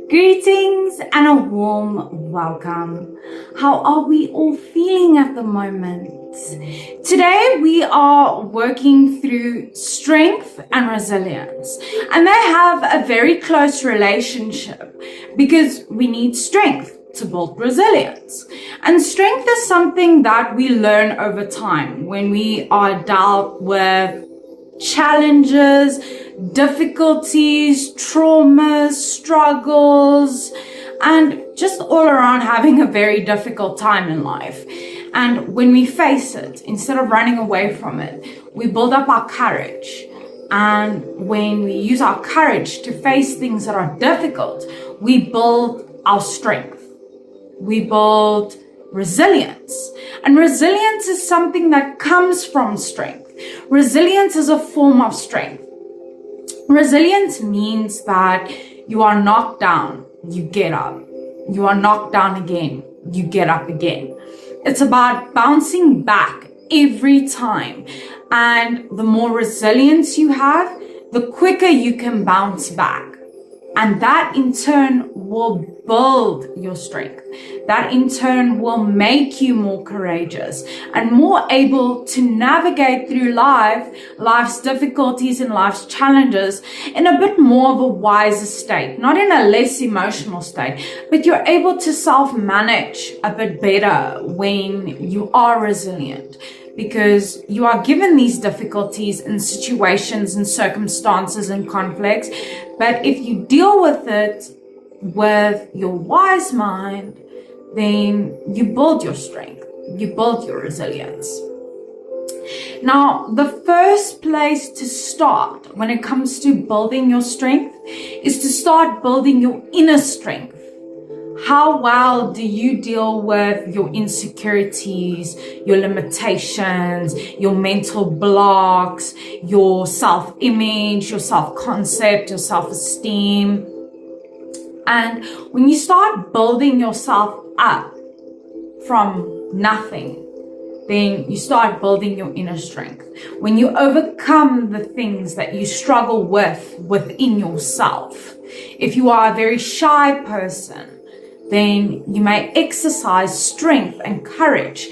Greetings and a warm welcome. How are we all feeling at the moment? Today we are working through strength and resilience, and they have a very close relationship because we need strength to build resilience. And strength is something that we learn over time when we are dealt with challenges, difficulties, traumas, struggles, and just all around having a very difficult time in life. And when we face it, instead of running away from it, we build up our courage. And when we use our courage to face things that are difficult, we build our strength. We build resilience. And resilience is something that comes from strength. Resilience is a form of strength. Resilience means that you are knocked down, you get up. You are knocked down again, you get up again. It's about bouncing back every time. And the more resilience you have, the quicker you can bounce back. And that in turn will build your strength. That in turn will make you more courageous and more able to navigate through life's difficulties and life's challenges in a bit more of a wiser state, not in a less emotional state, but you're able to self-manage a bit better when you are resilient. Because you are given these difficulties and situations and circumstances and conflicts. But if you deal with it with your wise mind, then you build your strength, you build your resilience. Now, the first place to start when it comes to building your strength is to start building your inner strength. How well do you deal with your insecurities, your limitations, your mental blocks, your self-image, your self-concept, your self-esteem? And when you start building yourself up from nothing, then you start building your inner strength. When you overcome the things that you struggle with within yourself, if you are a very shy person, then you may exercise strength and courage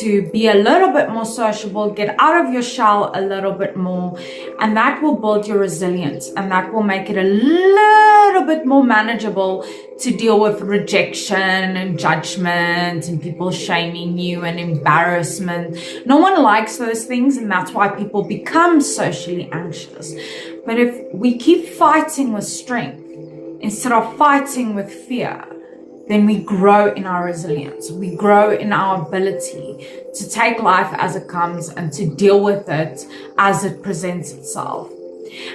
to be a little bit more sociable, get out of your shell a little bit more, and that will build your resilience, and that will make it a little bit more manageable to deal with rejection and judgment and people shaming you and embarrassment. No one likes those things, and that's why people become socially anxious. But if we keep fighting with strength instead of fighting with fear, then we grow in our resilience. We grow in our ability to take life as it comes and to deal with it as it presents itself.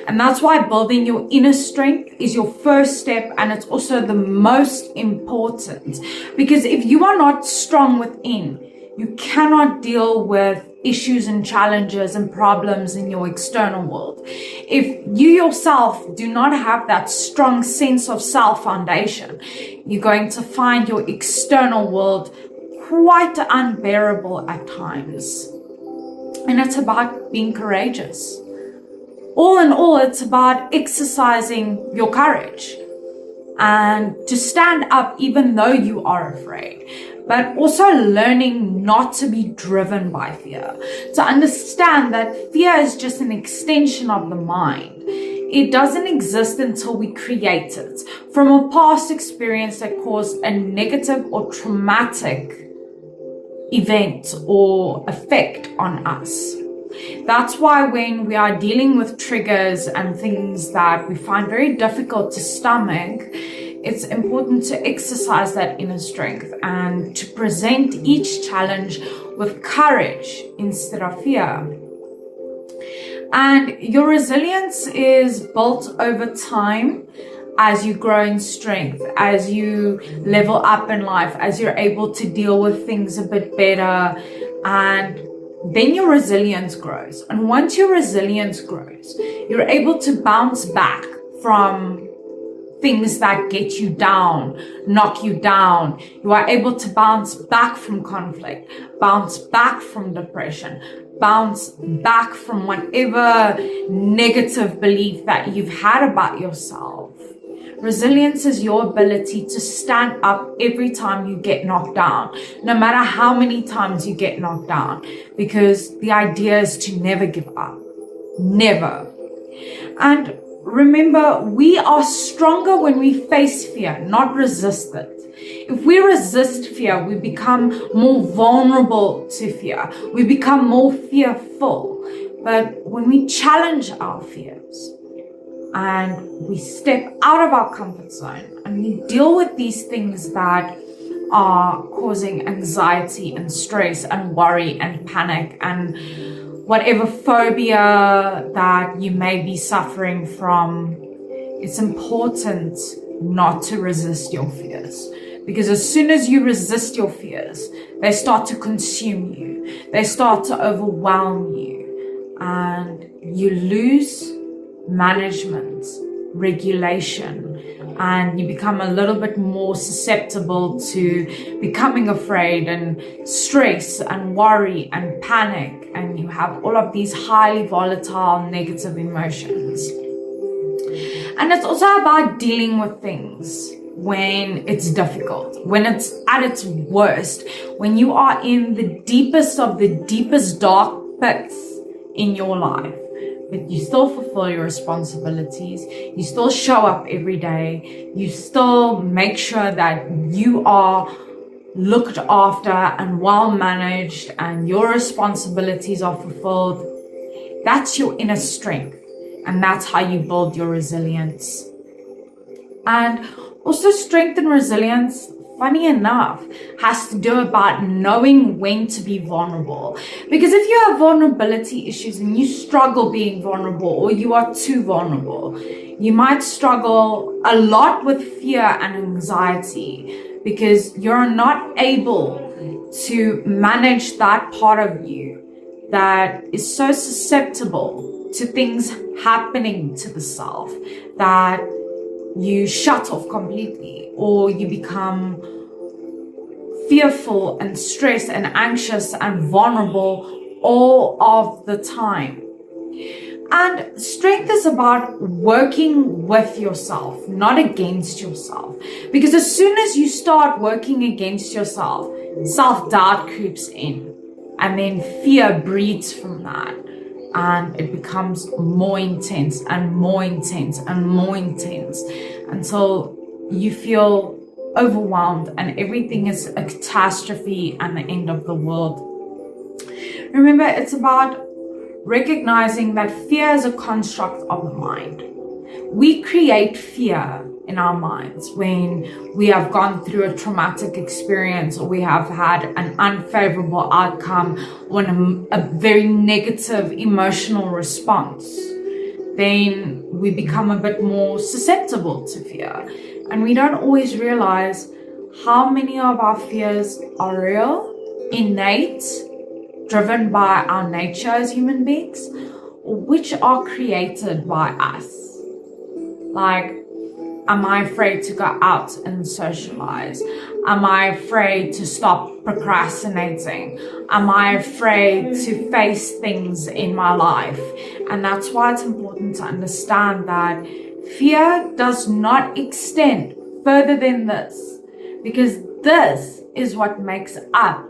And that's why building your inner strength is your first step, and it's also the most important. Because if you are not strong within, you cannot deal with issues and challenges and problems in your external world. If you yourself do not have that strong sense of self foundation, you're going to find your external world quite unbearable at times. And it's about being courageous. All in all, it's about exercising your courage and to stand up even though you are afraid. But also learning not to be driven by fear. To understand that fear is just an extension of the mind. It doesn't exist until we create it from a past experience that caused a negative or traumatic event or effect on us. That's why when we are dealing with triggers and things that we find very difficult to stomach, it's important to exercise that inner strength and to present each challenge with courage instead of fear. And your resilience is built over time as you grow in strength, as you level up in life, as you're able to deal with things a bit better, and then your resilience grows. And once your resilience grows, you're able to bounce back from things that get you down, knock you down. You are able to bounce back from conflict, bounce back from depression, bounce back from whatever negative belief that you've had about yourself. Resilience is your ability to stand up every time you get knocked down, no matter how many times you get knocked down, because the idea is to never give up. Never. And remember, we are stronger when we face fear, not resist it. If we resist fear, we become more vulnerable to fear. We become more fearful. But when we challenge our fears and we step out of our comfort zone and we deal with these things that are causing anxiety and stress and worry and panic and whatever phobia that you may be suffering from, it's important not to resist your fears. Because as soon as you resist your fears, they start to consume you. They start to overwhelm you. And you lose management, regulation, and you become a little bit more susceptible to becoming afraid and stress and worry and panic. And you have all of these highly volatile negative emotions. And it's also about dealing with things when it's difficult, when it's at its worst, when you are in the deepest of the deepest dark pits in your life. But you still fulfill your responsibilities. You still show up every day. You still make sure that you are looked after and well managed and your responsibilities are fulfilled. That's your inner strength. And that's how you build your resilience. And also, strength and resilience, funny enough, has to do about knowing when to be vulnerable. Because if you have vulnerability issues and you struggle being vulnerable, or you are too vulnerable, you might struggle a lot with fear and anxiety because you're not able to manage that part of you that is so susceptible to things happening to the self that you shut off completely, or you become fearful and stressed and anxious and vulnerable all of the time. And strength is about working with yourself, not against yourself. Because as soon as you start working against yourself, self-doubt creeps in, and then fear breeds from that. And it becomes more intense and more intense and more intense until you feel overwhelmed and everything is a catastrophe and the end of the world. Remember, it's about recognizing that fear is a construct of the mind. We create fear in our minds when we have gone through a traumatic experience, or we have had an unfavorable outcome, or a very negative emotional response. Then we become a bit more susceptible to fear, and we don't always realize how many of our fears are real, innate, driven by our nature as human beings, or which are created by us. Like, am I afraid to go out and socialize? Am I afraid to stop procrastinating? Am I afraid to face things in my life? And that's why it's important to understand that fear does not extend further than this, because this is what makes up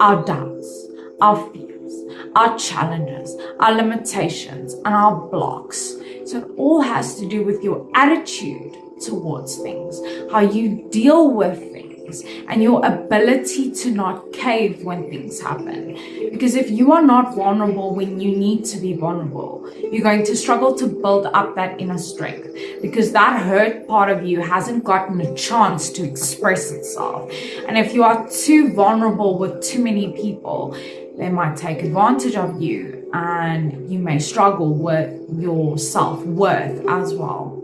our doubts, our fears, our challenges, our limitations, and our blocks. So it all has to do with your attitude towards things, how you deal with things, and your ability to not cave when things happen. Because if you are not vulnerable when you need to be vulnerable, you're going to struggle to build up that inner strength, because that hurt part of you hasn't gotten a chance to express itself. And if you are too vulnerable with too many people, they might take advantage of you, and you may struggle with your self-worth as well.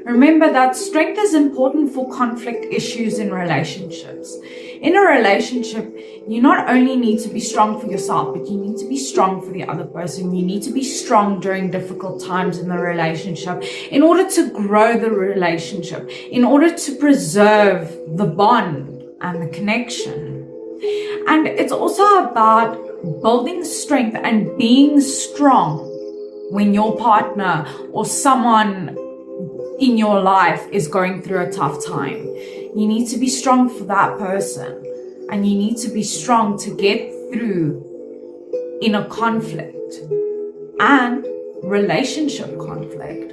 Remember that strength is important for conflict issues in relationships. In a relationship, you not only need to be strong for yourself, but you need to be strong for the other person. You need to be strong during difficult times in the relationship in order to grow the relationship, in order to preserve the bond and the connection. And it's also about building strength and being strong when your partner or someone in your life is going through a tough time. You need to be strong for that person, and you need to be strong to get through inner conflict and relationship conflict.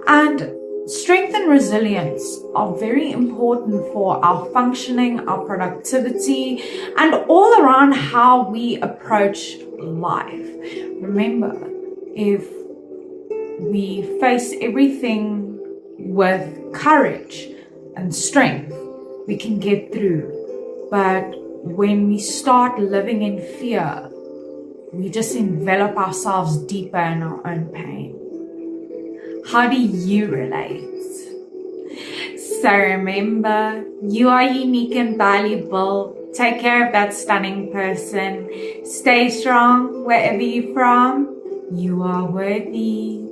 And strength and resilience are very important for our functioning, our productivity, and all around how we approach life. Remember, if we face everything with courage and strength, we can get through. But when we start living in fear, we just envelop ourselves deeper in our own pain. How do you relate? So remember, you are unique and valuable. Take care of that stunning person. Stay strong wherever you're from. You are worthy.